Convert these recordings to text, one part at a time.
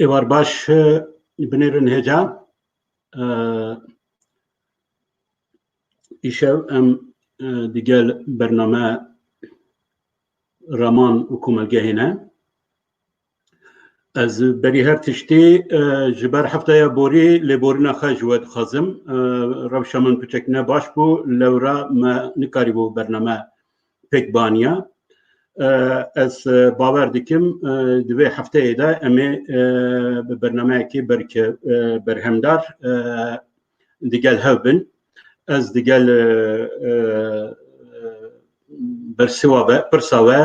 Evar baş binêrin hêca îşev em digel bername raman û komelgehê ne. Ez berî her tiştî ji ber heftaya borî lêborîna xwe ji we dixwazim. Rewşa min piçek ne baş bû, lewra me nikarîbû bername pêk baniya. Ez bawer dikim di vê hefteyê de em ê bi bernameyekê berhemdar digel hev bin. Ez digel bersiva ve pirsa we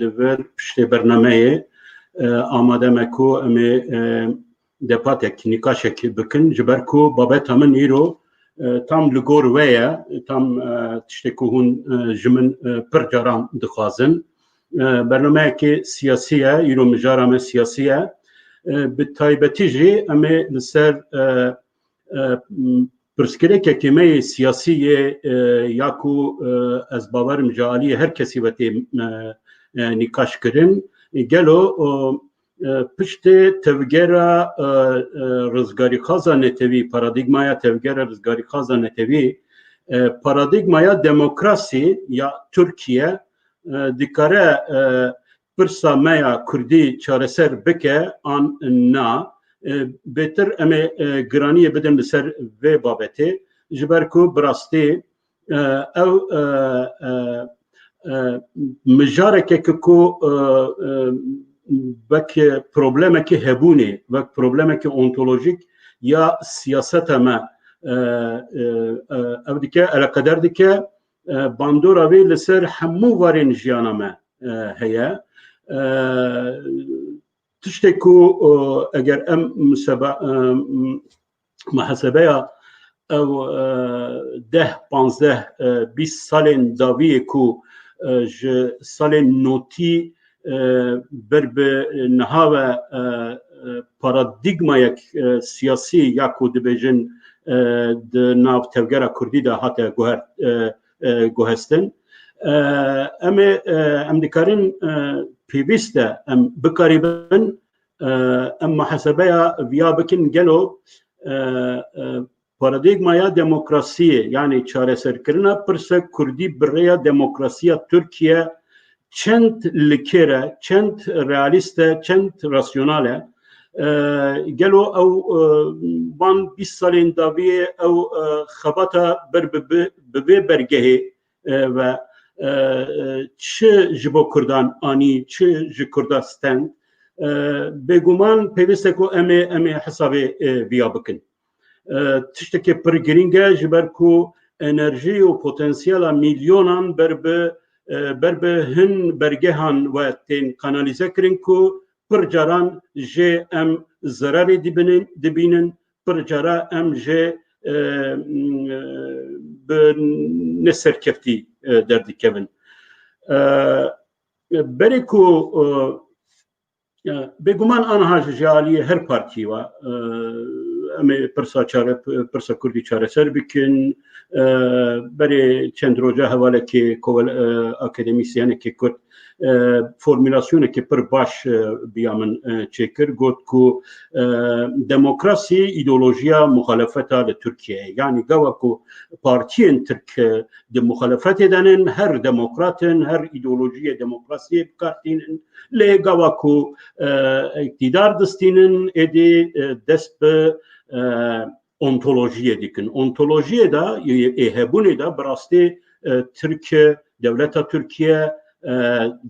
li vir piştê bernameyê amade me ku em ê depatek nîqaşek bikin ji ber ku babeta min îro tam li gor we ye, tam tiştê ku hûn ji min pir caran dixwazin. Bernameyekê siyasî ye, îro mijara me siyasî ye. Bi taybetî jî em ê li ser pirsgirêkekê me yê siyasî yê ya ku ez bawerim ji aliyê her kesî ve tê nîqaş kirin, gelo piştê tevgera rizgarîxaza netewî, paradigmaya tevgera rizgarîxaza netewî, paradigmaya demokrasî ya Türkiye dikare pirsa me ya Kurdî çareser bike an na. Bêtir em ê giraniyê bidin li ser vê babetê ji ber ku bi rastî ew mijarekeke ku vek problemekî hebûnê, vek problemekî ontolojîk ya siyaseta me ev dike eleqeder dike bandora wê li ser hemû warên jiyana me heye. Tiştê ku eger em muhesebeya ew 10-15-20 salên dawiyê ku ji salên notî ber bi niha ve paradigmayek siyasî ya ku dibêjin di nav tevgera Kurdî de hate guhestin. Em dikarin pêwîst e em bikarîbin em muhesebeya viya bikin gelo paradigmaya demokrasiyê yani çareserkirina pirsa Kurdî bi rêya demokrasiya Türkiye çend li kêr e, çend realîst e, çend rasyonal e. Gelo ew van 20 salên dawiyê ew xebata ber bi vê bergehê ve çi ji bo Kurdan anî, çi ji Kurda stend, bêguman pêwîst e ku em ê hesabê viya bikin. Tiştekî pir girîng e ji ber ku enerjî û potansiyela milyonan ber bi hin bergehan we tên kanalîze kirin ku pir caran jê em zerarê dibînin, pir cara em jê bi neserkeftî derdikevin. Berê ku bêguman aniha ji aliyê her partî ve em ê pirsa Kurdî çareser bikin. Berê çend roja hevalekê akademîsyenekê Kurd formülasyonekê pir baş biya min çêkir, got ku demokrasî îdeolojiya muhalefeta li Tirkiyeyê. Yani gawa ku partiyên Tirk di muhalefetê denin, her demokratin, her îdeolojiyê demokrasiyê bikartînin, lê gawa ku iktidar distînin êdî dest bi ontolojiyê dikin. Ontolojiyê de hebûnê de bi rastî Tirkiye, devleta Tirkiye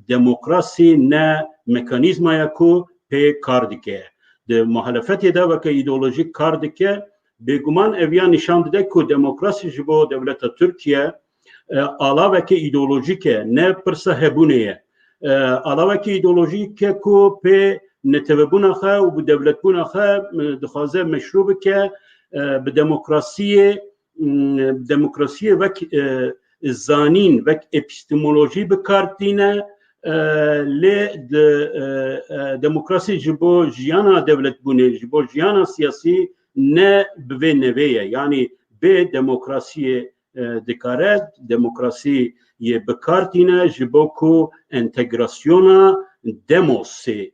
demokrasî ne mekanîzmaya ku pê kar dike. Di muhalefetê de veke îdeolojîk kar dike. Bêguman ev ya nîşan dide ku demokrasî ji bo devleta Tirkiye alaveke îdeolojîk e, ne pirsa hebûnê ye. Alaveke îdeolojîk e ku pê netewebûna xwe û bi devletbûna xwe dixwaze meşrû bike, bi demokrasiyê vek zanîn, vek epistemolojî bikartîne, lê demokrasî ji bo jiyana devletbûnê, ji bo jiyana siyasî ne bi vê nevê ye. Yani bê demokrasiyê dikare demokrasiyê bikartîne ji bo ku entegrasyona demosê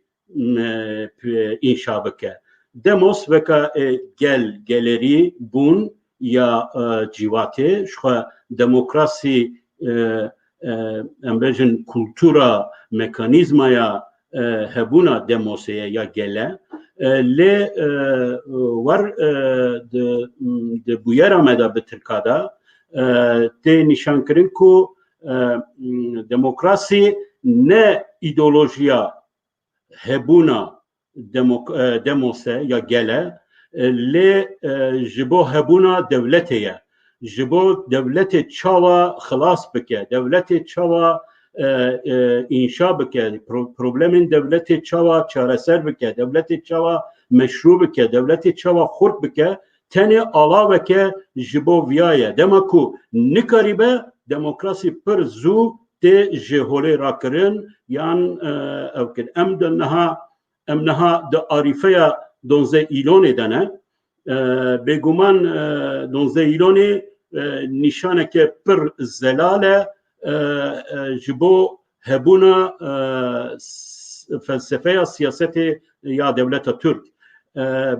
inşa bike. Demos veka geleri bun ya civate şu demokrasi embejin kultura mekanizmaya hebuna demoseye ya gele le var de buyera meda betirkada te nişankirin ku demokrasi ne ideolojiya hebuna demose ya gele le jibo hebuna devleteye jibo devlete çava xalas bike devlete çava inşa bike problemin devlete çava çareser bike devlete çava meşru bike devlete çava xurt bike teni ala bike jibo viyaye demaku nikaribe demokrasi per zu te jehole rakirin yan evkin emnaha de arifeya donze ilon edene beguman donze iloni nişaneke per zelale jibo hebuna felsefeya siyaseti ya devleta Türk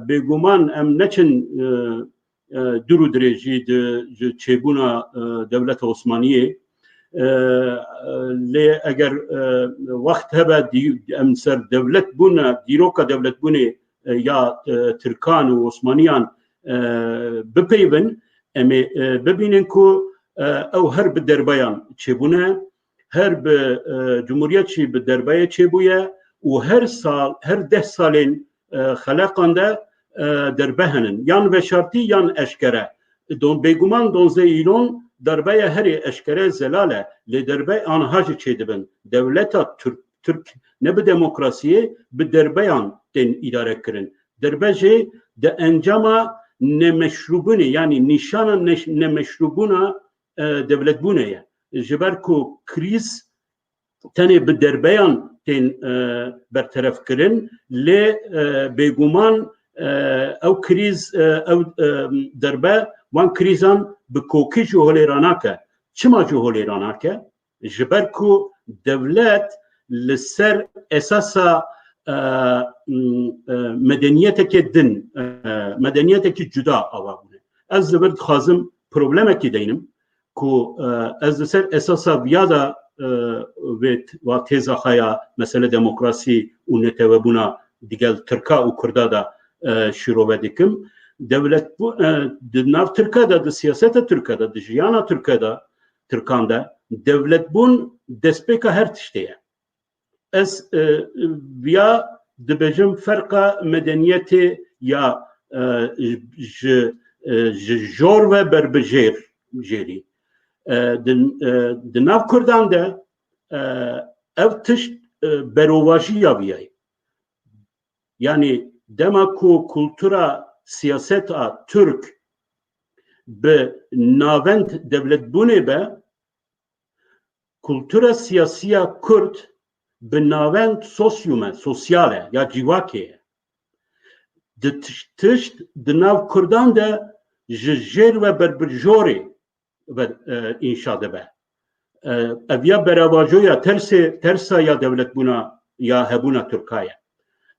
beguman em neçin duru dereci de çebuna devleta Osmaniye le eğer vakt hebe em ser devlet buna diroka devlet bune ya Türkan ve Osmaniyan bipeyvin emi bibinin ku ev her bir derbayan çebune her bir cumhuriyetçi bir derbaya çebuye ve her 10 salin halakanda derbehenin yan ve şartı yan eşkere beguman donze ilon derbeye heri eşkere zelale le derbe anhacı çedibin devleta Türk ne bir demokrasiye bir derbeyan den idare kirin derbece de encama ne meşrubuni yani nişana ne meşrubuna devlet buneye jiberku kriz tane bir derbeyan ten bertaraf kirin le beguman ev kriz ev derbe wan krizan bi kokî ji holê ranake çima ji holê ranake ji ber ku devlet li ser esasa medeniyeteke din medeniyeteke cuda ava bûne ez li bir dixwazim problemekî deynim ku ez li ser esasa viya da ve têza xaya mesele demokrasî û netewebûna digel Tirka û Kurda da şirove dikim devlet bu nav Türkiye'de de siyasete Türkiye'de de jiyana Türkiye'de Türkan'da devlet bun despeka her tişteye ez via dibejim farka medeniyeti ya jor ve berbejer jeri de nav Kurdan da ev tişt berovaji ya viyay yani demaku kultura siyaseta Türk be navent devlet bune be kultura siyasiya Kürt be navent sosyale ya civake de tişt de nav Kurdan da jer ve berbirjori ve inşa debe evya beravajoya tersa ya devlet buna ya hebuna Türkaya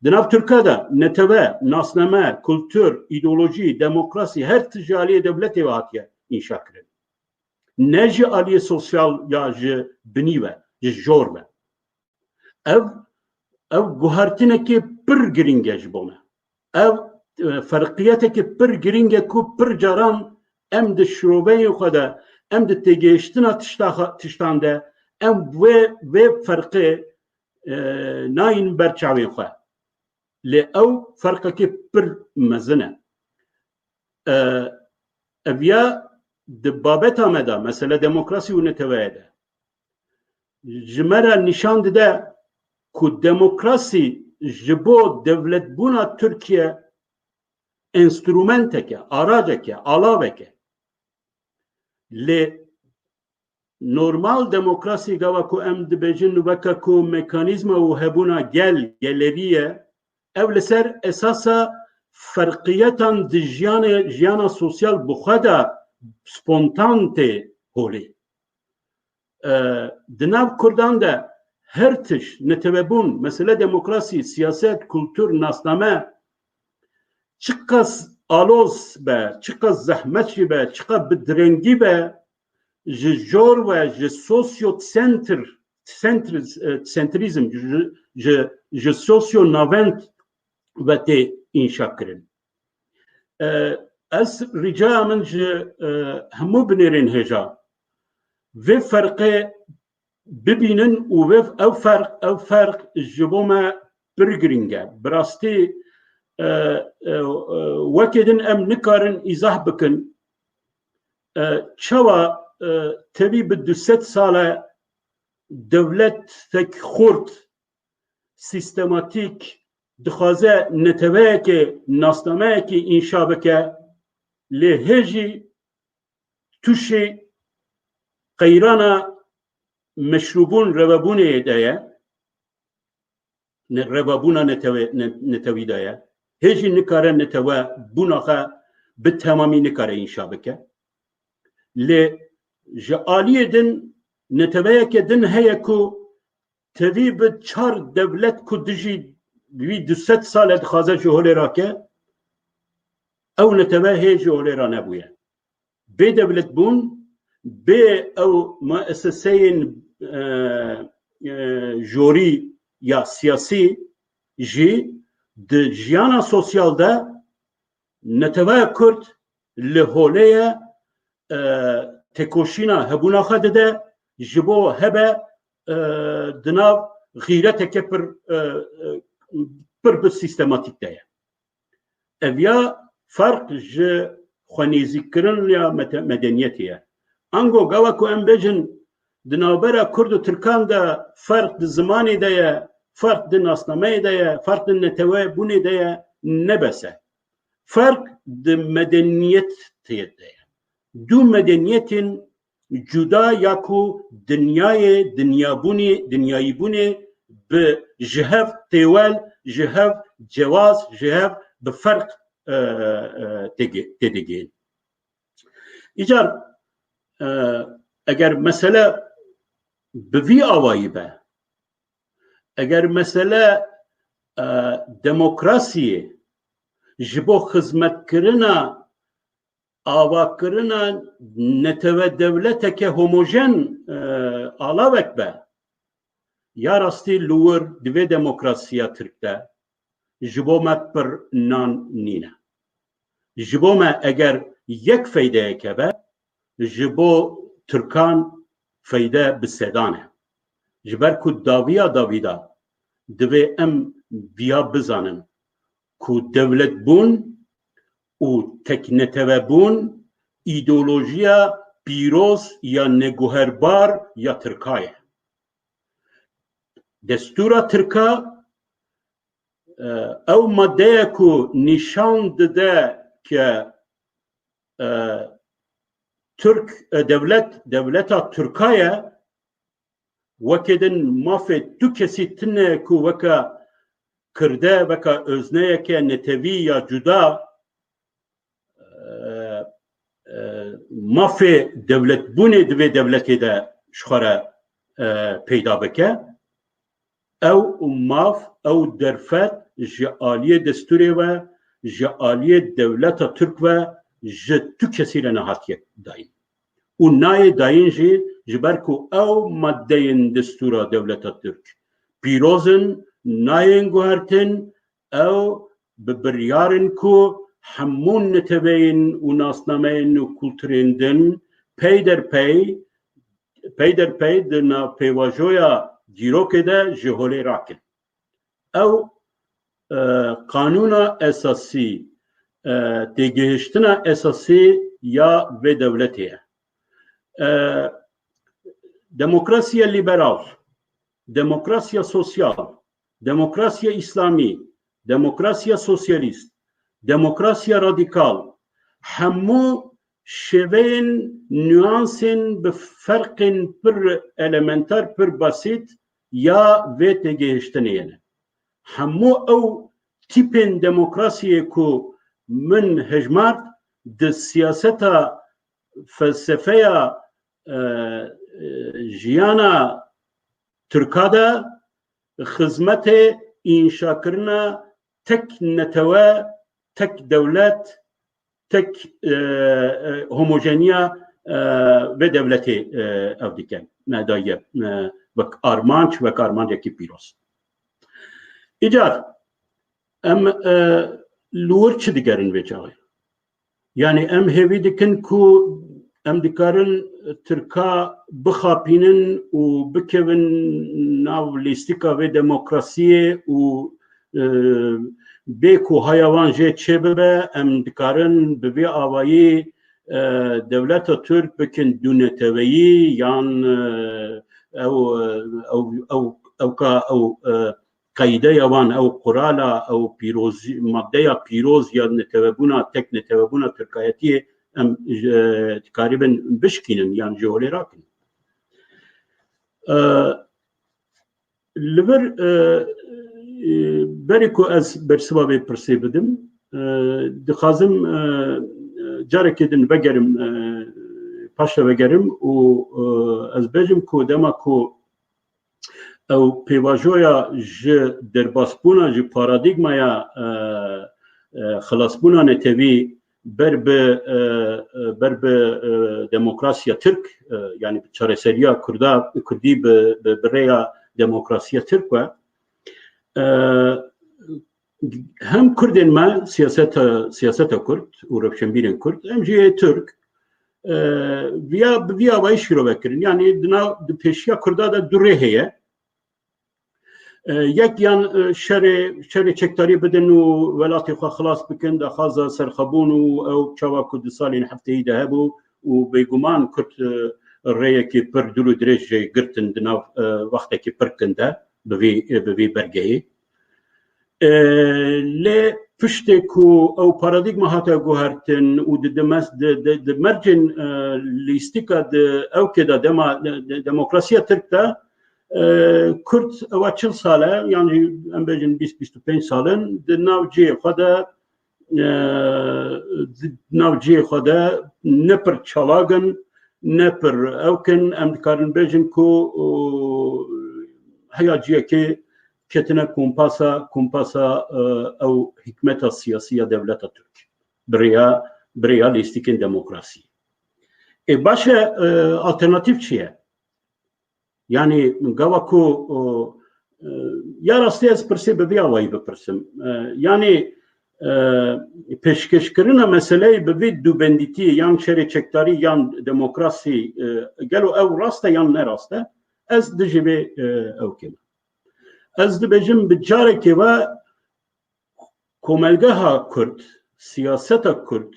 Dinav Türkiye'de neteve, nasname, kültür, ideoloji, demokrasi her ticari devlet evatiye inşa kirin. Ne ji aliye sosyal ya ji binive, ji jorve. Ev guhartineki pir giringe ji bone. Ev farkiyeteki pir giringe ku pir caran em de şurobeyi xwede, em de tegeştina tiştande, em ve farkı nayin berçavên xwe. li ew ferqekî pir mezin e evya di babeta me de mesele demokrasî û neteweyê de ji me re nîşan dide ku demokrasî ji bo devletbûna Tirkiye enstrûmenteke, araceke, alaveke lê normal demokrasî gava ku em dibêjin weke ku mekanîzma û hebûna geleriye ev li ser esasa ferqiyetan di jiyana sosyal bi xwe de spontan tê holê. Di nav Kurdan de her tiş netebebun mesele demokrasi, siyaset, kültür, nasname çıkas aloz be, çıkas zahmet be, çıkas bidrengi be, jor ve je sosyo-centrizm, je sosyo-navent ve te inşa kirin. Ez rica min ji hemû binêrên hêja vê ferqê bibînin û ew ferq ji bo me pir giring e. Bi rastî wekê din em nikarin îzah bikin çawa tevî bi 200 sale dewletek xurt sîstematîk dixwaze neteweyekê nasnameyekê înşa bike lê hêjî tûşê qeyrana meşrûbûn revebûnê de ye, revebûna netewî de ye, hêjî nikare netewe bûna xwe bi temamî nikare înşa bike. Lê ji aliyê din neteweyeke din heye ku tevî bi 4 dewlet ku dijî wî 200 sale dixwaze ji holê rake, ew netewe hê ji holê ra nebûye. Bê dewlet bûn, bê ew muesseseyên jorî ya siyasî jî di jiyana sosyal de neteweya Kurd li holê tekoşîna hebûna xwe dide ji bo hebe di nav xîreteke pir sîstematîk de ye. Ev ya fark ji xwenêzîkirin ya medeniyetê ye. Ango gawa ku em bêjin di navbera Kurd û Tirkan de fark di zimanê de ye, fark di nasnameyê de ye, fark di netewebûnê de ye, nebese. Fark di medeniyetê de ye. Du medeniyetên cuda ya ku dinyayîbûnê bi ji hev têwel, ji hev cewaz, ji hev bi ferq têdigihîn. Îcar eger mesele bi vî awayî be, eger mesele demokrasiyê ji bo xizmetkirina avakirina neteve devleteke homojen alavek be, ya rastî li wir divê demokrasiya Tirk de ji bo me pir nan nîne. Ji bo me eger yek feydeyeke be, ji bo Tirkan feyde bi sedan e. Ji ber ku dawiya Davîda divê em viya bizanin ku devletbûn û teknetevebûn îdeolojiya pîroz ya neguherbar ya Tirka ye. Destûra Tirka ew maddeye ku nîşan dide ke devleta Tirka ye, wekê din mafê du kesî tune ku weka kirde, weka özneyeke netewî ya cuda mafê devletbûnê divê devletê de ji xwe re peyda bike, ew maf, ew derfet ji aliyê destûrê ve, ji aliyê devleta Tirk ve ji du kesî re nehatiye dayîn. û nayê dayîn jî ji ber ku ew maddeyên destûra devleta Tirk pîrozin, nayên guhertin, ew bi biryarên ku hemû neteweyên û nasnameyên û kulturên din peyderpey di navpêvajoya dîrokê de ji holê rakin. Ew kanûna esasî, têgihiştina esasî ya vê dewletê ye. Demokrasiya liberal, demokrasiya sosyal, demokrasiya İslamî, demokrasiya sosyalîst, demokrasiya radikal, hemû şeveyên nüansên bi ferqên pir elementar, pir basît ya vê têgihiştinê ye. Hemû ew tîpên demokrasiyê ku min hejmart di siyaseta felsefeya jiyana Türkiye'de hizmete inşa kırına tek neteve, tek devlet, tek homojeniya ve devleti evdiken medayı ve armanç ve armancaki piros. İcar em lurç digerin veçağı. Yani em hevi dikin ku em dikarin Türka bixapinin u bikevin nav listika ve demokrasiye u beku hayavan je çebebe em dikarin bevi avayı devleta Türk bikin düneteveyi yan ev قاعده yavan ev kurala ev piroz maddeya piroz ya netevebuna tek netevebuna Türkiyeti em tariben bişkinin yani jeolerakin. Liver beriku az bersebabı persebedim dixazim carekedin vegerim paşa vegerim u az bejim ku dema ku او پیواژویا ج درباسبونا ج پارادیگمایا خلاصبونا نتوی بر به دموکراسیا ترک yani çareseriya Kürdi بریا دموکراسیا ترک و hem Kürden ma siyaseta Kürt u revşenbirên Kürt hem jî Türk via vay şiro vekirin yani dina peşiya Kürda da dure heye یک یان شر چکتاری بدن و ولاتی خو خلاص بکن د خازه سرخبون او چوا کو د سالین هفته ده بو و بیگمان کت ریه کی پر دلو درجه گرتن د نو وخت کی پرکنده به برگه ل پشت کو او پارادایگما هاته گوهرتن و د مرجن لیستیکا د او کدا دموکراسیا ترکتا Kürt ve çıl sale yani embecin 20-25 salın de navciye xoda ne per çalagın ne per evkin em dikarin bejin ku hayaciye ki ketine kumpasa ev hikmeta siyasiya devleta Türk birya listikin demokrasi. Başa alternatif çiye? Yani gavaku ya rastlayız perse bebi avayı bepersim. Yani peşkeşkirina meseleyi bebi dubenditi yan şereçektari yan demokrasi gelo ev rasta yan ne rasta ez dijibe evkim. Ez dibejim bicareke ve komelgaha Kürt, siyaseta Kürt,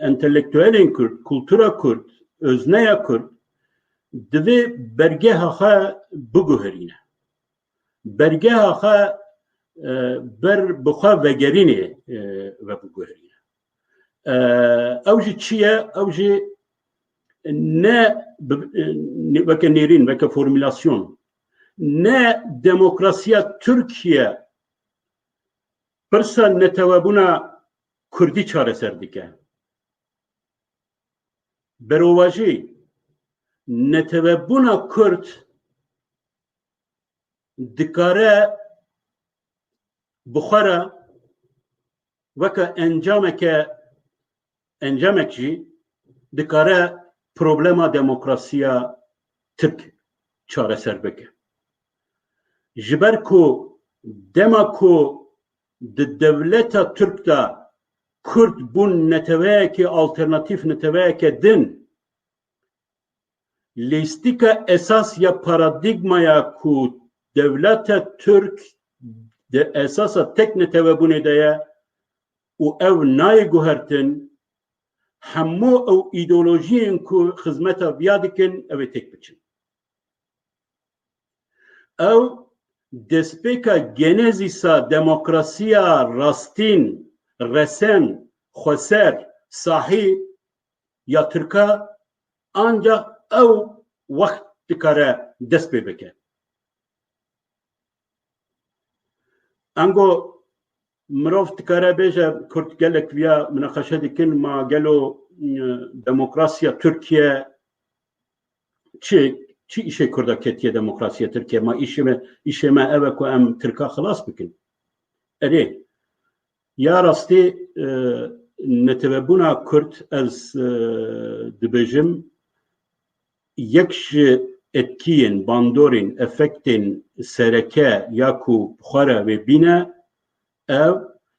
entelektüelin Kürt, kultura Kürt, özneya Kürt دوی برگه ها بگوهرینه برگه ها بر بخوا وگرینه و بگوهرینه اوجی چیه اوجی نه وکه نیرین وکه فرمولاسyon نه دموکراسیا Türkiye پرسا نتوابونا کردی چاره سر دیگه برواجی netevebuna Kürt dikare buxara veka encamekji dikare problema demokrasiya Türk çareser bike. Jiber ku dema ku de devleta Türk'ta Kürt bun neteveki alternatif neteveki din listika esas ya paradigmaya ku devlete Türk de esasa tek netevebune deye u ev nay guhertin hammu ev ideolojiyen ku hizmeta viyadikin ev tek biçin. Ev despeka genezisa demokrasiya rastin resen xoser sahi ya Türka ancak ev vakt dikare dest bebeke. Ango mrof dikare beje Kürt gelek via münakaşa dikin ma gelo demokrasiya Türkiye çi işe kurda ketiye demokrasiye Türkiye ma işeme eve ku em Türka xelas bikin. Erê ya rastî netebebûna Kurd ez dibêjim yek ji etkiyên bandorên efektên sereke ya ku xwara vê bîne ev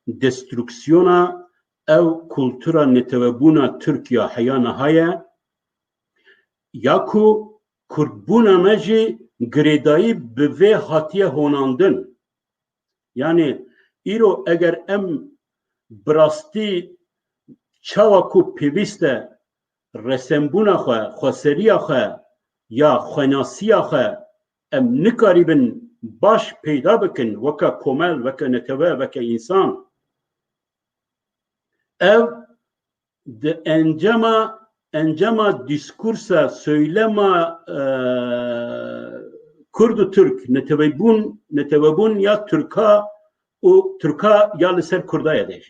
destrûksiyona ev kultura netebebûna Tirkiye heya nihaye ya ku Kurdbûna me jî girêdayî bi vê hatiye honandin. Yani îro eger em bi rastî çawa ku pêwîst e resembûna xwe, xweseriya xwe ya xwenasiya xwe em nikarîbin baş peyda bikin weka komel, weka netebe, weka însan. Ev di encama diskursa söylema Kurd Türk netebebûn ya Türka ya li ser Kurda ya de.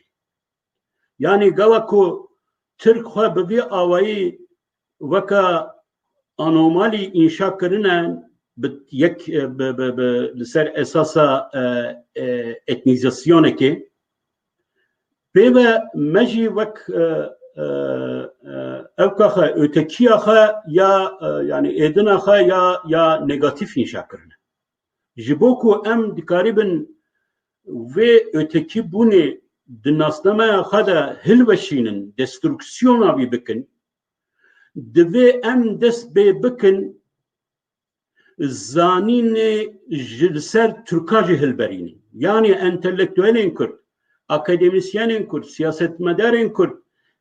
Yani gava ku Türk xwe bi vê awayî weka anomali înşa kirine yek li ser esasa etnizasyonekê pêve me jî wek evka xwe ötekiya xwe ya yani êdina xwe ya negatif înşa kirine. Ji bo ku em dikarîbin vê ötekîbûnê di nasnameya xwe de hilweşînin, destrûksiyona wî bikin, divê em dest bê bikin zanînê ji li ser Tirka jî hilberînin. Yani entelektüelên Kurd, akademisyenên Kurd, siyasetmedarên Kurd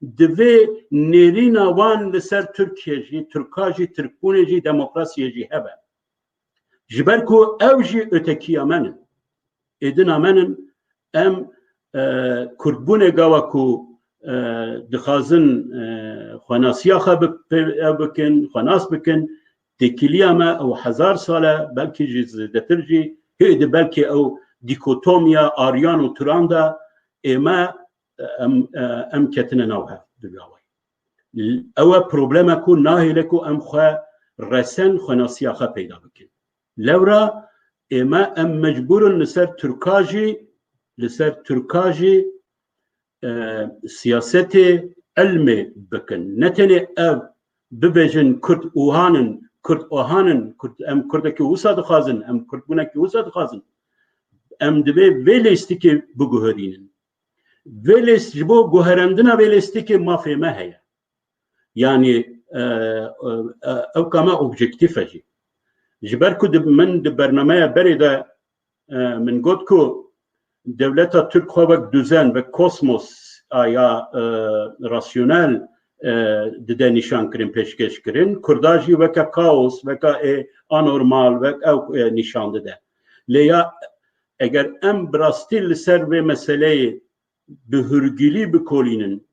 divê nêrîna wan li ser Tirkiye jî, Tirka jî, Tirkbûnê jî, demokrasiyê jî hebe. Ji ber ku ew jî ötekiya me nin, êdina me nin, em Kurdbûnê gava ku dixwazin xwenasiya xwe bikin, xwenas bikin, tekiliya me ew hezar sal e, belkî jî zêdetir jî, hêdî belkî ew dîkotomiya aryan û turan da ême em ketine nav hev dibawayî. Ew e problema ku nahêle ku em xwe resen xwenasiya xwe peyda bikin. Lewra ême em mecbûrin li ser Tirka jî siyasetê elmê bikin. Ne tenê ev bibêjin Kurd ohanin, em Kurdekî wisa dixwazin, em Kurdbûnekî wisa dixwazin, em divê vê lêstikê biguherînin. Vê lêst ji bo guherandina vê lêstikê mafê me heye. Yani ew ka me objektif e jî. Ji ber ku min di bernameya berê de min got ku devleta Türk xwe wek düzen ve kosmos ya rasyonel dide nîşan kirin, pêşkeş kirin, Kurda jî weka kaos, weka anormal, wek ew nîşan dide. Lê ya eger em bi rastî li ser vê meseleyê bi hûrgilî bikolînin,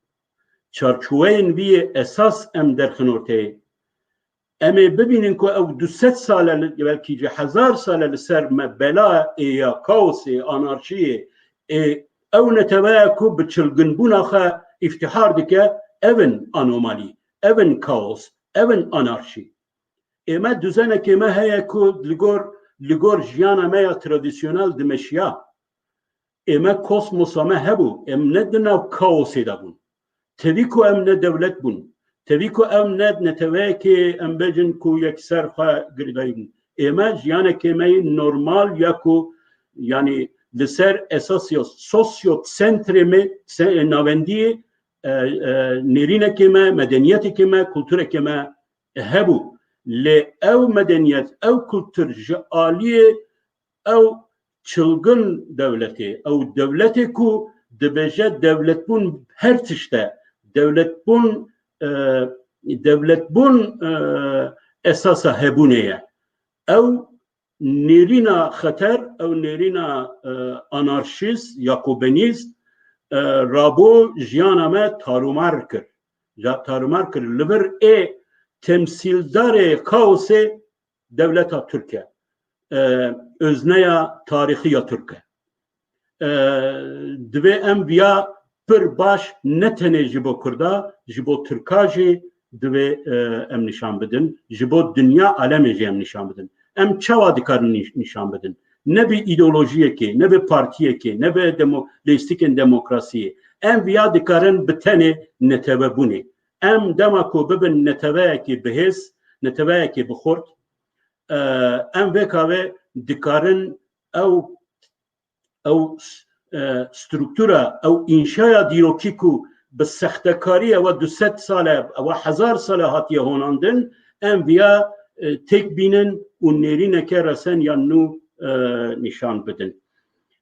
çarçûveyên vî esas em derxin ortayê, em ê bibînin ku ew 200 sal belkî ji 1000 sal li ser me bela ya kaosê, anarşiyê ew netebeya ku bi çilginbûna xwe îftihar dike, evin anomalî, evin kaos, evin anarşî. Ême düzenekê me heye ku li gor jiyana me ya tradisyonel dimeşiya. Ême kosmosa me hebû, em ne di nav kaosê de bûn. Tevî ku em ne devlet bûn. Tevî ku em ne netewekê em bêjin ku yekser xwe girîdayî bûn. Ême jiyanekê me yê normal ya ku yani li ser esasya sosyosentrê me navendiyê nêrînekê me, medeniyetê me, kulturekê me hebû. Lê ew medeniyet, ew kultur ji aliyê ew çılgın devletê, ew devletê ku dibêje devletbûn her tişte, devletbûn esasa hebûnê ye. Ew nêrîna xeter, ew nêrîna anarşîst, yakobenîst rabo jiyana me tarûmar kir. Tarûmar kir. Li vir temsildarê kaosê devleta Tirkiye. Özneya tarixiya Tirkiye. Divê em viya pir baş ne tenê ji bo Kurda, ji bo Tirka jî دوی ام نشان بدن جبو دنیا عالم جم نشان بدن ام چوا دکارن نشان بدن نه به ایدئولوژیه که نه به پارتیه که نه به لیستیکن دموکراسی ام بیا دکارن بتنه نتبه بونه ام دماکو ببن نتبه که بهس نتبه که بخورد ام وکاوه دکارن او سترکتورا او انشاء دیروکی کو به سختکاری و 200 ساله و 1000 ساله هاتیه هوناندن ام بیا تک بینن و نرینه که رسن یا نو نشان بدن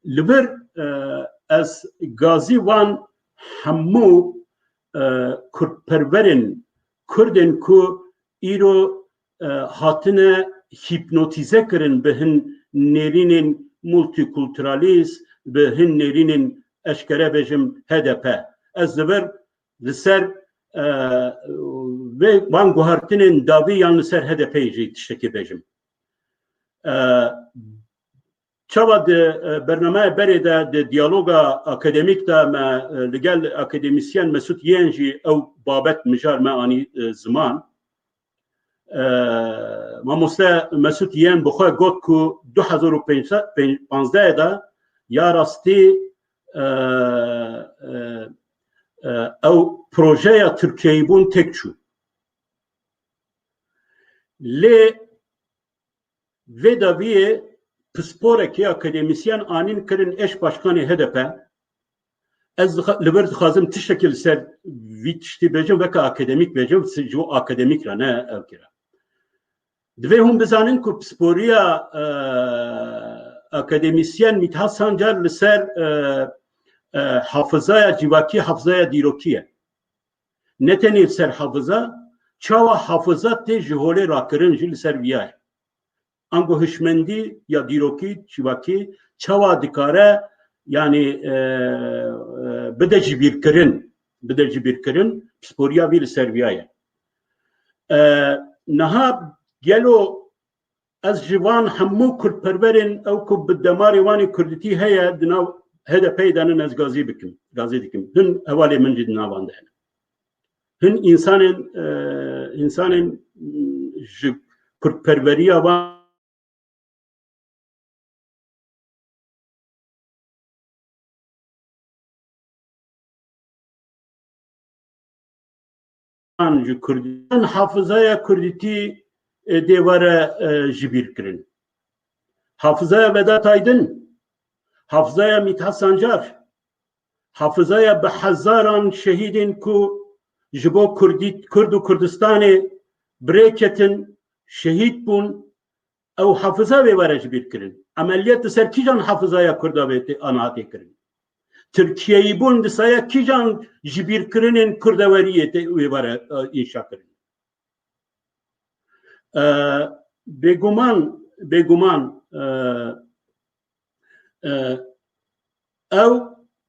لبر از گازی وان همو کردپرورن کردن کو ایرو هاتنه هیپنوتیزه کرن به هن نرینن مولتی کلترالیز به هن نرینن اشکره بجم هدپه از لبر لسر ve van guhartinin davi yanlıser HDP'yi tişteki bejim. Çava de bername beri de diyaloga akademik da me legal akademisyen Mesut Yenci ev babet mijar me ani zaman mamosta Mesut Yen bukha got ku 2015 da ya rasti ev projeye Türkiye'yi bun tekçu. Le vedaviye psporeki akademisyen anin kirin eş başkanı HDP ez liber xazım tiştekil ser vitişti bejim veka akademik bejim sicu akademik ra ne evkira. Dve hum bizanin ku psporiya akademisyen Mithat Sancar li ser hafızaya civaki hafızaya dirokiye. Ne tenir ser hafıza çava hafızat te jihole rakırın jil ser viyay. Ango hışmendi ya diroki civaki çava dikare yani bide cibir kirin psporiya vil ser viyay. Naha gelo az jivan hammu kurdperverin ev ku biddemari vani kurditi heye dinav HDP'yi danen ez gazi bikim. Gazi dikim. Hün evali min jid navan dene. Hün insanın kurdperveriya van Kurdistan hafızaya Kurditi devara jibir kirin. Hafızaya Vedat Aydın, hafızaya Mithat Sancar, hafızaya be hazaran şehidin ku jibo Kurdu Kurdistan'ı breketin şehit bun ev hafıza ve vara jibir kirin. Ameliyat ser kijan hafızaya Kurda ve anahati kirin. Türkiye'yi bun disaya kijan jibir kirinin kurdaveriyeti ve vara inşa kirin. Beguman ev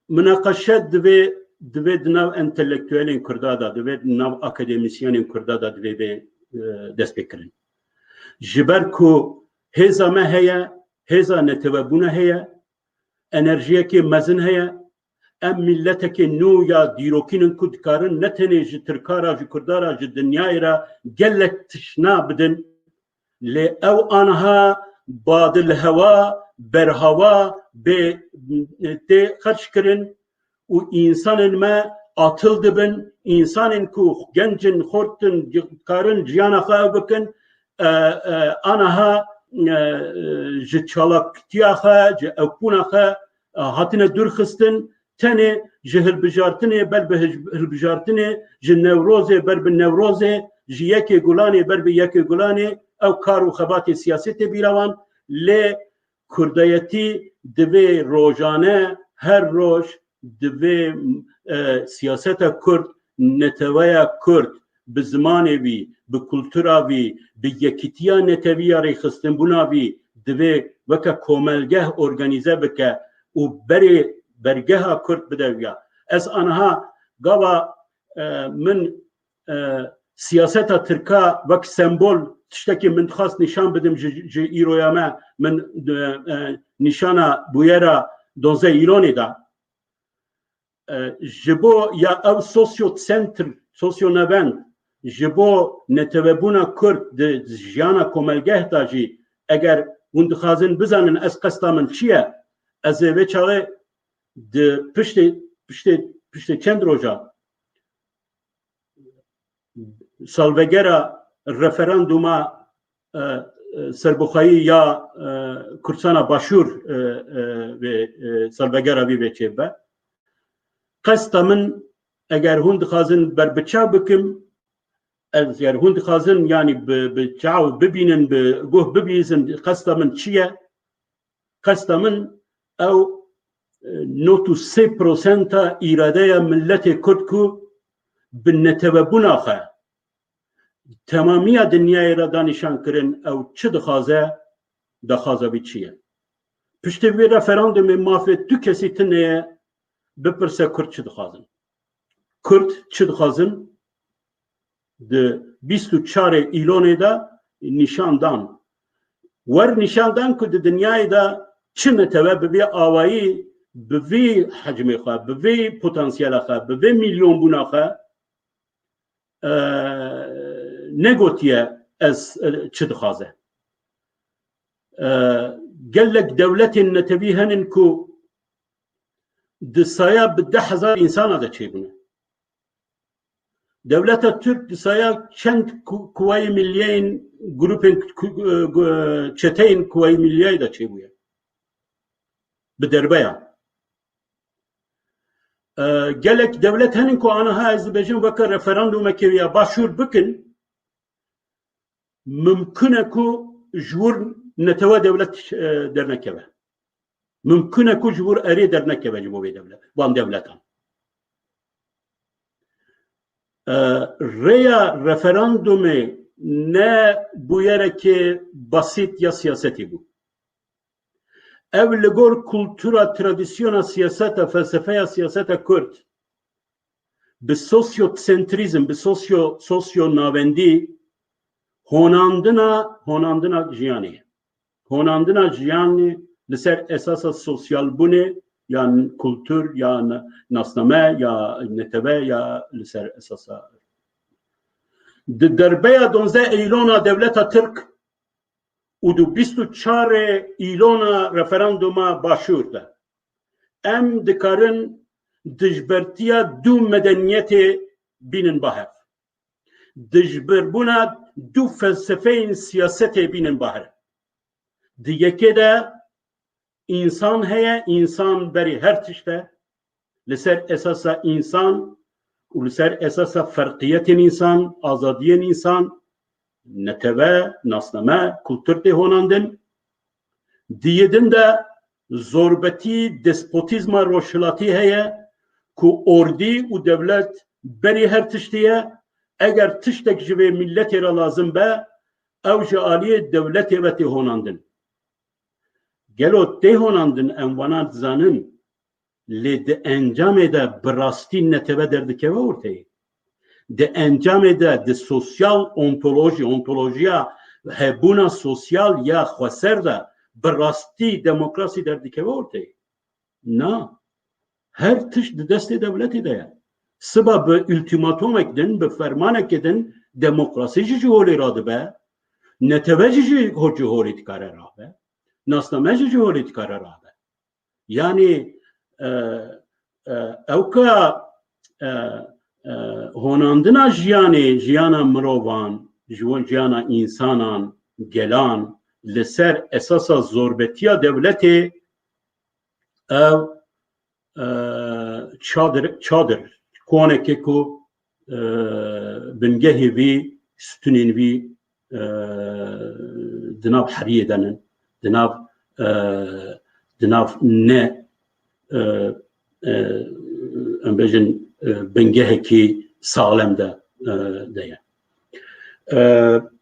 münakaşet dve dinav entelektüelin kurdada dve dinav akademisyenin kurdada dve be dest bekirin. Jiber ku heza me heye heza netebebune heye enerjiye ki mezin heye em milleteki nu ya dirokinin kudkarın ne teneji Türkara ji Kurdara ji dünyayra gelek tişna bidin le ev anha badil hava berhava be te kaç kirin u insanın me atıldı bin insanın ku gencin hortun karın ciyana xav bikin anha ji çalaktiya ji ekuna hatine durxistin tene ji hilbijartine ber be hilbijartine ji nevroze ber be nevroze ji yekê gulanê ber be yekê gulanê ew kar û xebatê siyasetê bîrawan lê kurdayetî divê rojane her roj divê siyaseta Kurd neteweya Kurd bi zimanê wî bi kultura wî bi yekîtiya neteviya rêxistinbûna wî divê weke komelgeh organize bike û berê bergeha Kurd bide ya. Ez anha gava min siyaseta Türka vek sembol tiştekî min dixwast nîşan bidim ji îroya me min nîşana bûyera doze îronê da ji bo ya ev sosyocentr sosyonevend جبو نتوبونا کرد د جیانا کوملگه داجی اگر هون دخوازن بزنن از قصدا من چیه از وچاله د پشت چند روزا سالوگرا رفراندوما سربخایی یا کردستان باشور و سالوگرا بی بچه با قصدا من اگر هون دخوازن بر بچاو بکم اگر هون دخوازن یعنی بچاو ببینن بگوه ببیزن قصدا من چیه قصدا من او 93% اراده ملت کرد کو بالنتوبون آخه تمامی دنیای را دانشان کرن او چه دخوازه بی چیه پشت وی رفراندوم مافی تو کسی تنه بپرسه کرد چه دخوازن کرد چه دخوازن ده 24 ایلونه دا نشاندان ور نشاندان که ده دنیای دا چه نتوه بوی آوایی بوی حجم خواه بوی پوتانسیل خواه بوی میلیون بونا خواه نگوتیه از چه دخوازه قالك دولت نتبی هنن که دسایا به 10,000 انسان دا چه بونه دولت ترک دسایا چند کوای میلیون گروپن چتین کوای میلیون دا چه بویه به دربیا قالك دولت هنن که آنها از بجن وکر رفراندوم که یا باشور بکن ممکنه که جور نتوا دولت در نکبه ممکنه که جور اری در نکبه جبوی دولت وان دولتان ریا رفراندوم نه بویره که بسیط یا سیاستی بود او لگور کلتورا ترادیسیونا سیاست فلسفه سیاست کرد به سوسیو سنتریزم به سوسیو ناوندی هوناندنا جیانی لسر اساس سوسیال بونه یا کلتور یا ناسنامه یا نتبه یا لسر اساس دربه 12 ایلونا دولت ترک و دو 24 ایلونا رفراندوما باشور ده ام دکارن دجبرتیا دو مدنیت بینن باهر دجبربونا دو فلسفه سیاست بینن باهر دیگه که ده انسان هیا انسان بری هر تشته لسر اساس انسان و لسر اساس فرقیت انسان آزادی انسان نتبه ناسنامه کلتور ده هوناندن دیدن ده زوربتی دسپوتیزم روشلاتی هیا که اردی و دولت بری هر تشتیه اگر تشتک جوه ملت را لازم به او جالی دولت و ته هوناندن گلو ته هوناندن انوانات زانن لید انجام ده براستی نتبه دردکه و ارته ده انجام ده سوسیال اونتولوژیا هبونا سوسیال یا خواسر ده براستی دموکراسی دردکه و ارته نه هر تش دست دولتی ده سبب التیماتوم اکدن به فرمان اکدن دموکراسی جهولی را ده به نتبه جهولی تکاره را به ناسنامه جهولی تکاره را به یعنی اوکا هوناندنا جیانا مروان جیانا انسانان گلان لسر اساسا زوربتیا دولتی او چادر کونه که کو بنگهی وی ستونین وی دناب حریه دنن دناب نه امبجن بنگهی که سالم ده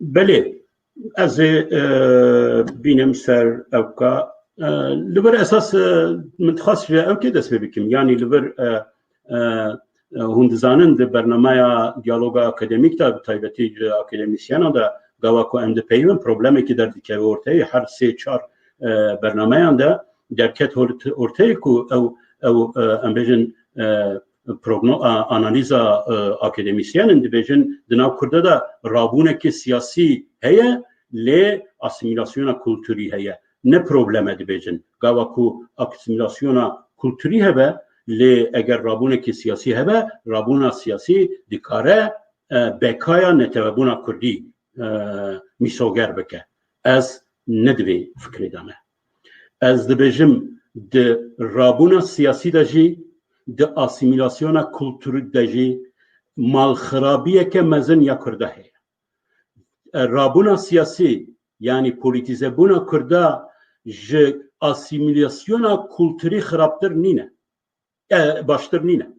بله از بینم سر اوکا لبر اساس متخصص او که دست بکیم یعنی لبر هندزانن ده برنامه دیالوگ اکادمیک تا تایبتی اکادمیسیان دا گواکو ام ده پیون پروبلمی که در دیکه ورته هر 3-4 برنامه ده در کت ورته کو او ام بجن analiza akademisyenin dibêjin di nav Kurda da rabûnekî siyasî heye lê asimilasyona kulturî heye. Ne probleme dibêjin. Gava ku asimilasyona kulturî hebe lê eger rabûnekî siyasî hebe, rabûna siyasî dikare bekaya netewebûna Kurdî mîsoger bike. Ez nedivê fikrê de me. Ez dibêjim di rabûna siyasî de jî di asimilasyona kulturî de jî malxirabiyeke mezin ya Kurda heye. Rabûna siyasî yani polîtîzebûna Kurda ji asimilasyona kulturî xirabtir nîne. Baştir nîne.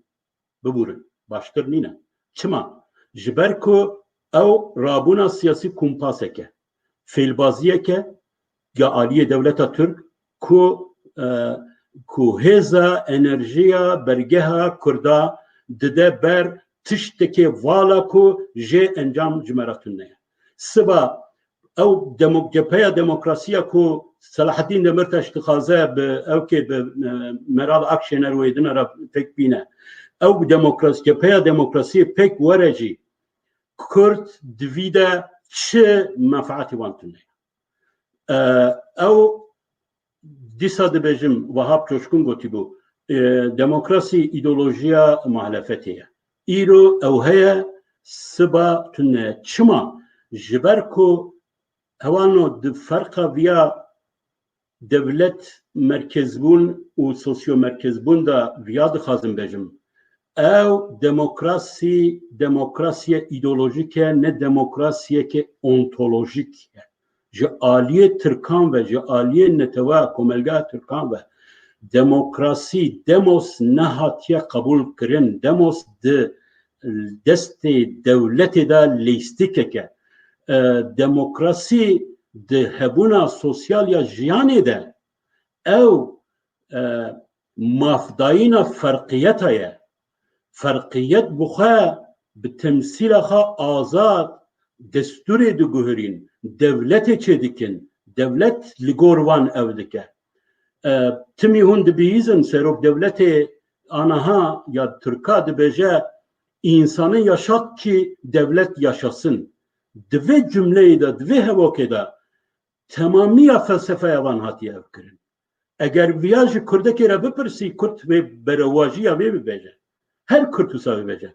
Bibûrin. Baştir nîne. Çima? Ji ber ku ew rabûna siyasî kumpaseke. Fêlbaziyeke ya aliyê dewleta Türk ku hêza enerjiya bergeha Kurda dide ber tiştekê vala ku jê encam cimeratûn neye. Siba ew cepeya demokrasiya ku Selahattin Demirtaş dixwaze bi evkê bi Meral Akşener wê din re pek bîne. Ew cepeya demokrasiyê pek were jî Kurd divî de çi menfaetî wan tune. Ew dîsa dibêjim Wahab Coşkun gotîbû demokrasî îdeolojiya muhalefetê ye. Îro ew heye siba tune. Çima? Ji ber ku hewano di ferqa viya devlet merkezbûn û sosyo merkezbûn da viya dixwazim bêjim. Ew demokrasiye îdeolojik e ne demokrasiyeke ontolojik e. Ji aliyê Tirkan ve ji aliyê netewa komelgeha Tirkan ve demokrasî demos nehatiye qebûl kirin. Demos di destê dewletê de lêstikeke. Demokrasî di hebûna sosyal ya jiyanê de ew mafdayîna ferqiyeta ye. Ferqiyet bixwe bi temsîla xwe azad desturê diguherîn, devletê çêdikin, devlet li gor wan ew dike. Timî hûn dibihîzin serok devletê anaha ya Tirka dibêje insanı yaşat ki devlet yaşasın. Divê cümleyê de, divê hevokê de temamiya felsefeya wan hatiye ev kirin. Eger viya ji Kurdekê re bipirsî, Kurd vê berewajiya vê bibêje. Her Kurd wisa bibêje.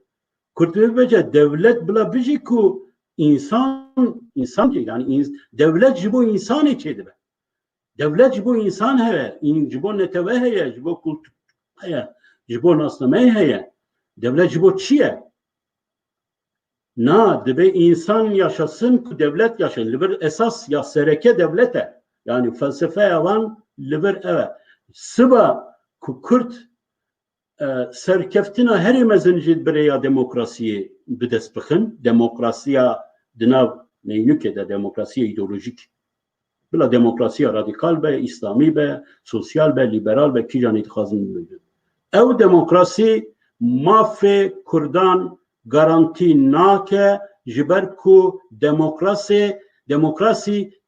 Kurd vê bibêje devlet bila bijî ku insan yani devlet ji bo insanê çêdibe. Devlet ji bo insan heye, ji bo netewê heye, ji bo kultur heye, ji bo nasnameyê heye. Devlet ji bo çi ye? Na dibe insan yaşasın ku devlet yaşasın. Li bir esas ya sereke devlete. Yani felsefeya wan li bir eve. Siba ku Kurd serkeftina herî mezin jî birêya demokrasiyê bi dest bixin. Demokrasiya di nav neynûkê de demokrasiya îdeolojik. Bila demokrasiya radikal be, İslamî be, sosyal be, liberal be, kîjanî dixwazin bibin. Ew demokrasî mafê Kurdan garanti nake ji ber ku demokrasî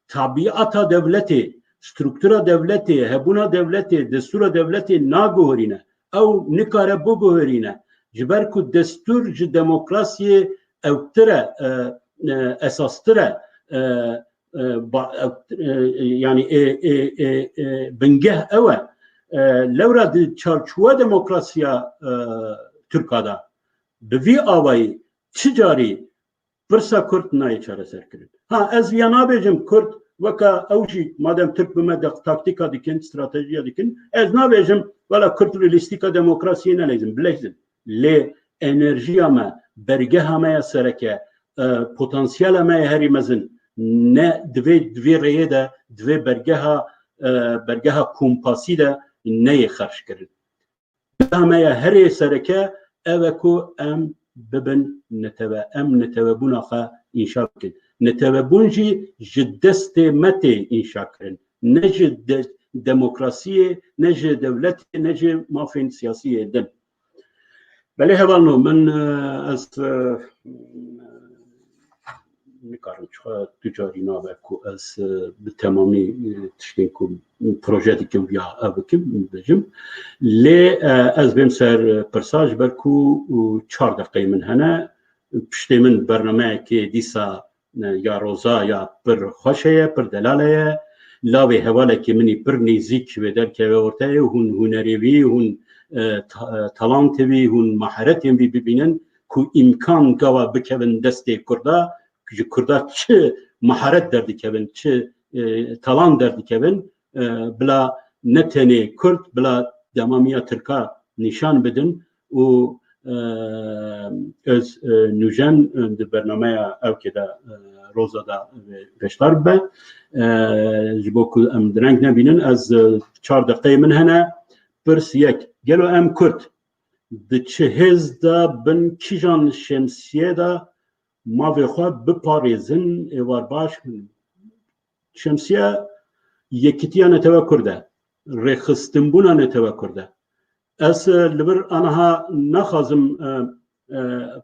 tabiata devletê, struktura devletê, hebûna devletê, destûra devletê naguherîne. Ew nikare biguherîne. Ji ber ku destur ji demokrasiyê ewtir e, esastir e, yani bingeh ew e. Lewra di çarçûva demokrasiya Tirkada bi vî awayî çi carî pirsa Kurd nayê çareserkirin. Ha ez viya nabêjim Kurd weka ew jî madem Türk bime taktika dikin, stratejiya dikin, ez nabêjim wela Kurd lîstika demokrasiyê nelêzin, bilêzin. Lê enerjiya me, bergeha me ya sereke, potansiyela me ya herî mezin ne divê rêyê de, divê bergeha kumpasî de neyê xerç kirin. Bergeha me ya herî sereke ev e ku em bibin netewê, em netewebûna xwe înşa bikin. Netewebûn jî ji destê me tê înşa kirin. Ne ji demokrasiyê, ne ji devletê, ne ji mafên siyasiyê din. Belê hevalno min ez nikarim بکارم تجاری نابه کو از به تمامی تشکین کو پروژه که بیا ابکم بجم لی از بیم سر پرساج برکو 4 دقیقه من هنه پشتی من برنامه که دیسا یا روزا یا پر خوشه پر دلاله لاوی حواله که منی پر نیزیک و در که ورته هون هنریوی هون تالانتوی هون مهارتی ببینن کو امکان گاوا بکن دسته کرده که کرده چه مهارت دردی کن چه تالان دردی کن بلا نتنی کرد بلا دمامی ترکا نشان بدن و از نوجان در برنامه او که دا روزا دا بشتر به جبو که ام درنگ نبینن از 4 دقیقه من هنه برس یک گلو ام کرد ده چهز دا بن کیجان شمسیه دا ما بخواه بپاریزن ایوار باش شمسیه یکیتیا نتوه کرده رخستنبونا نتوه کرده از لبر آنها نخوازم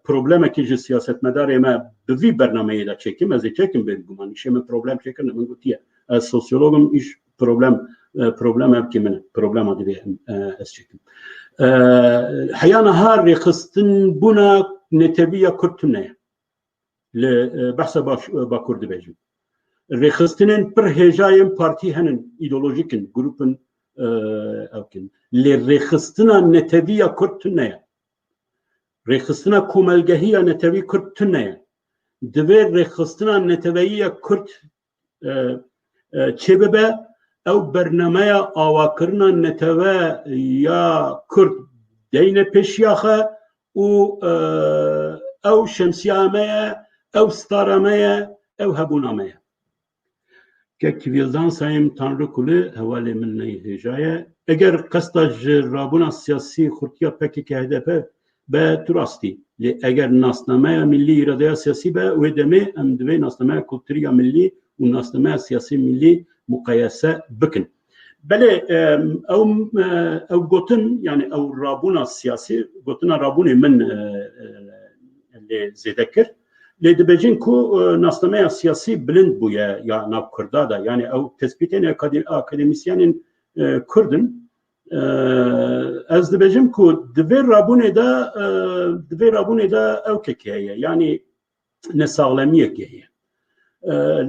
پروبلمه که سیاست مداره ما بوی برنامه دا چکیم از چکیم بگم ایشه من پروبلم چکر نمون گوتیه از سوسیولوگم ایش پروبلم هم که من پروبلم ها دیوه از چکیم حیانها رخستنبونا نتویه کرتونه لبحث با کرد بجم رخصتنن پر هجایم پارتی هنن ایدئولوژیکن گروپن اوکن لرخصتنا نتویه کرتونه رخصتنا کوملگهیه نتوی کرتونه دوی رخصتنا نتویه کرت چه ببه او برنامه آواکرنا نتوه یا کرد دین پیشیاخه او شمسیامه او ستارمه او هبونامه که کیویلدان سایم تانرو کلی حوالی من هجایه اگر قصد رابونا سیاسی خورتیا پکی که هدفه به درستی لی اگر ناسنامه ملی اراده سیاسی به و دمه ام دوی ناسنامه کلتوری ملی و ناسنامه سیاسی ملی مقایسه بکن بله او گوتن یعنی او رابونا سیاسی گوتن رابون من زیده کرد لیده بجین کو ناسنامه سیاسی بلند بویه یا ناب کرده یعنی او تثبیتین اکادمیسیانین کردن از دبجیم کو دوی رابونه دا او که یعنی نساغلمیه که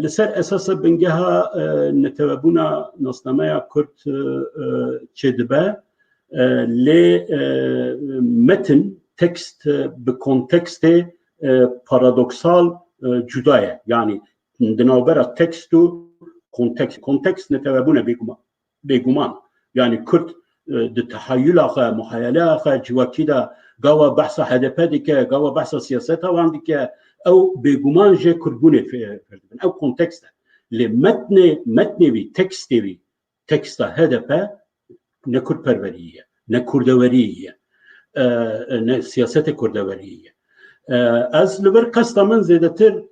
لسر اساس بنگه نتوابونا ناسنامه کرد چه دبه لی متن تکست به کنتکست پارادوکسال جدایه یعنی دنابرا تکست و کنتکست نتوابونه بگمان یعنی کرد ده تحیل آخه محایله آخه جواکی دا گاوا بحث هدفه دیگه گاوا بحث سیاست هوان دیگه او بگمان جه کردبونه فردبن او کنتکسته لی متنی وی تکسته هدفه نه کرد پروریه نه کردوریه نه سیاست کردوریه از لبر قصد من زیده تر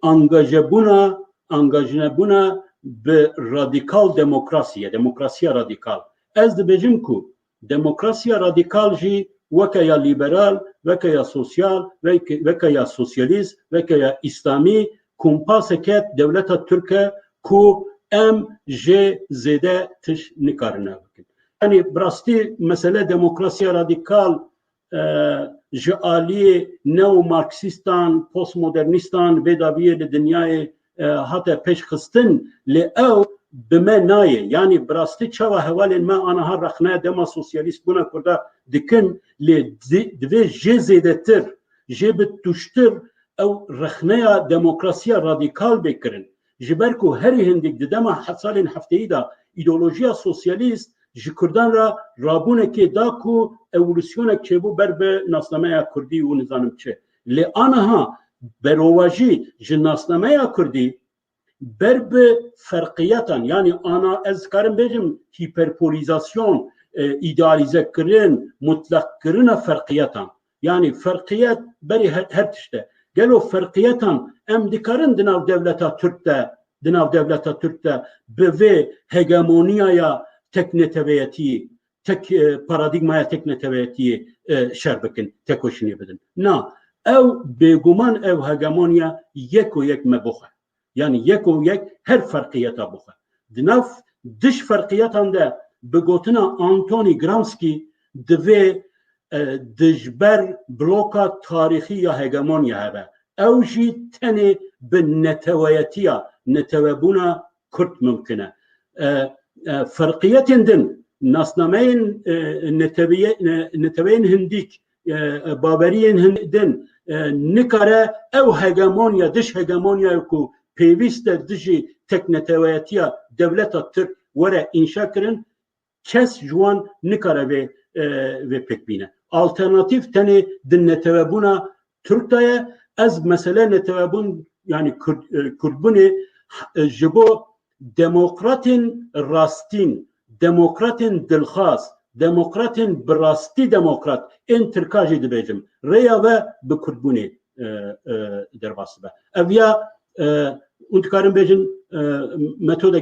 انگاجنبونا به رادیکال دموکراسی رادیکال از دبجم کو دموکراسی رادیکال جی وکا یا لیبرال وکا یا سوسیال وکا یا سوسیالیست وکا یا اسلامی کمپاس کت دولت ترکه کو ام جه زیده تش نکارنه بکن یعنی براستی مسئله دموکراسی رادیکال جعالی نو مارکسیستان پوست مدرنیستان بداویه دنیای حتی پیش خستن لی او بما نایه یعنی براستی چاوا حوالین ما آنها رخنه دما سوسیالیست بونا کرده دکن لی دوی جه زیده تر جه بتوشتر او رخنه دموکراسی رادیکال بکرن جبرکو هری هندک دما سالین هفتهی دا ایدئولوژیا سوسیالیست جکردان را رابونه که داکو اولوسیونه که بو بر به ناسنامه کردی و نظام چه لی آنها برواجی جناسنامه کردی بر به فرقیتان یعنی آنا از کارم بجم هیپرپولیزاسیون ایدالیزه کرن مطلق کرن فرقیتان یعنی فرقیت بری هر تشته گلو فرقیتان ام دکارن دناو دولتا ترکتا به هگمونیا یا تکنتویتی تک پارادیگمای تکنتویتی شر بکن تکوشنی بدن نه او بگمان او هگمونیا یک مبوخه yani yek o yek her farkiyata bu. Dinaf dış farkiyetan da begotina Antoni Gramsci dve dijber bloka tarihi ya hegemonya hebe. Ew jî tenê bi neteweyetiya netewebûna Kürt mümkün e. Farkiyetên din nasnameyên neteweyên hindik baberiyên din nikare ew hegemonya dış hegemonya ku pêwîst dijî tek neteweyetiya devleta Türk were inşa kirin kes ji wan nikare vê pêkbîne. Alternatif tenê di netewebûna Türk de ye. Ez mesele netewebûn yani Kürtbûnê ji bo demokratên rastîn, demokratên dilxwaz, demokratên bi rastî demokrat ên Tirka jî dibêjim. Rêya ve bi Kürtbûnê derbas be. Ev ya û dikarin bêjin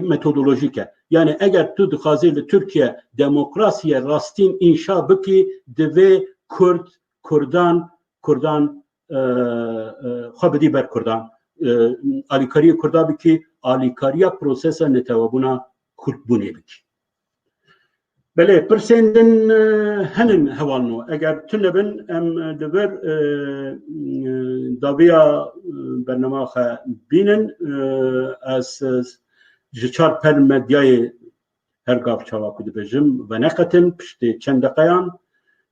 metodolojik e. Yani eger tu dixwazî li Türkiye demokrasiye rastîn înşa bikî divê Kurdan xwe bidî ber Kurdan. Alîkariyê Kurda bikî alîkariya prosesa netewebûna Kürtbûnê bikî. Belê pirsên din henin hevalno. Eger tu nebin em li ber daviya bername xwe bînin ez ji çar per medyayê her gav çawa ku dibêjim veneqetin piştî çend deqeyan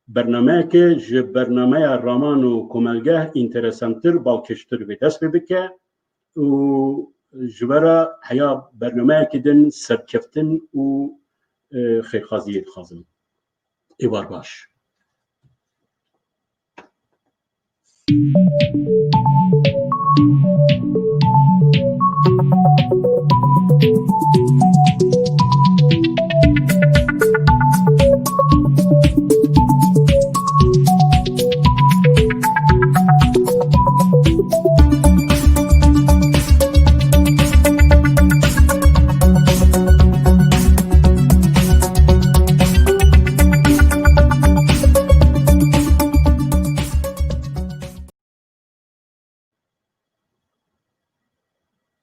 bernameyekê ji bernameya Raman û Komelgeh înteresantir balkêştir vê dest pê bike û ji vera heya bernameyekê din serkeftin û xêrxwaziyê dixwazim. Êvar baş.